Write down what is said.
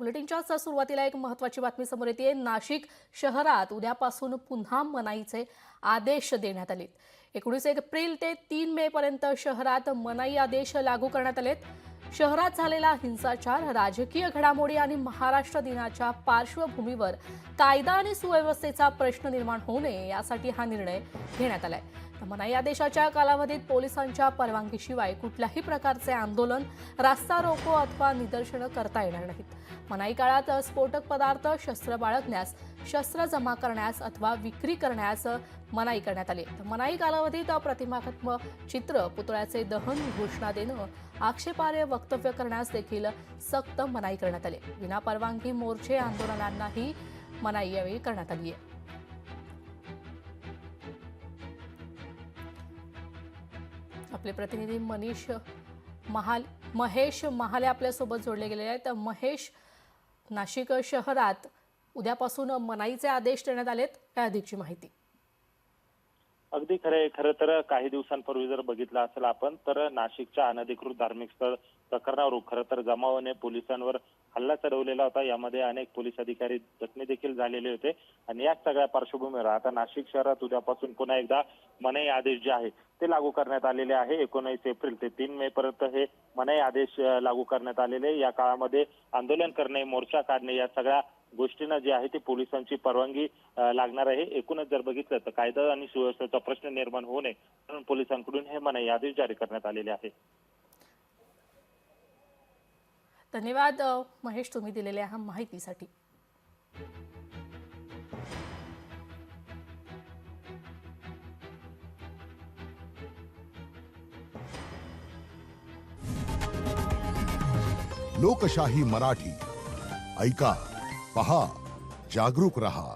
बुलेटिनच्या सुरुवातीला एक महत्त्वाची बातमी समोर येते। नाशिक शहरात उद्यापासून पुन्हा मनाईचे आदेश देण्यात आलेत। 19 एप्रिल ते 3 मे पर्यंत शहरात मनाई आदेश लागू करण्यात आलेत। शहरात झालेला हिंसाचार, राजकीय घडामोडी आणि महाराष्ट्र दिनाच्या पार्श्वभूमीवर कायदा आणि सुव्यवस्थेचा प्रश्न निर्माण होऊ नये यासाठी हा निर्णय घेण्यात आलाय। मनाई आदेशाच्या कालावधीत पोलिसांच्या परवानगीशिवाय कुठल्याही प्रकारचे आंदोलन, रास्ता रोको अथवा निदर्शनं करता येणार नाहीत। मनाई काळात स्फोटक पदार्थ, शस्त्र बाळगण्यास, शस्त्र जमा करण्यास अथवा विक्री करण्यास मनाई करण्यात आली। मनाई कालावधीत प्रतिमात्मक चित्र, पुतळ्याचे दहन, घोषणा देणं, आक्षेपार्ह वक्तव्य करण्यास देखील सक्त मनाई करण्यात आली। विना परवानगी मोर्चे, आंदोलनांनाही मनाई यावेळी करण्यात आली आहे। आपले प्रतिनिधी महेश महाले आपल्यासोबत जोडले गेले आहेत। महेश, नाशिक शहरात उद्यापासून मनाईचे आदेश देण्यात आलेत, काय अधिकची माहिती? अगदी खरं तर काही दिवसांपूर्वी जर बघितलं असेल आपण तर नाशिकच्या अनधिकृत धार्मिक स्थळ प्रकरणावर खरं तर जमावाने पोलिसांवर हल्ला चढवलेला होता। यामध्ये अनेक पोलीस अधिकारी जखमी देखील झालेले होते आणि याच सगळ्या पार्श्वभूमीवर आता नाशिक शहरात उद्यापासून पुन्हा एकदा मनाई आदेश जे आहे ते लागू करण्यात आलेले आहे। 19 एप्रिल ते 3 मे पर्यंत हे मनाई आदेश लागू करण्यात आलेले। या काळामध्ये आंदोलन करणे, मोर्चा काढणे या सगळ्या गोष्टींना जी आहे ती पोलिसांची परवानगी लागणार आहे। एकूणच जर बघितलं तर कायदा आणि सुव्यवस्थेचा प्रश्न निर्माण होऊ नये म्हणून पोलिसांकडून हे मनाई आदेश जारी करण्यात आलेले आहे। धन्यवाद महेश, तुम्ही दिलेल्या ह्या माहितीसाठी। लोकशाही मराठी ऐका, पहा, जागरूक रहा।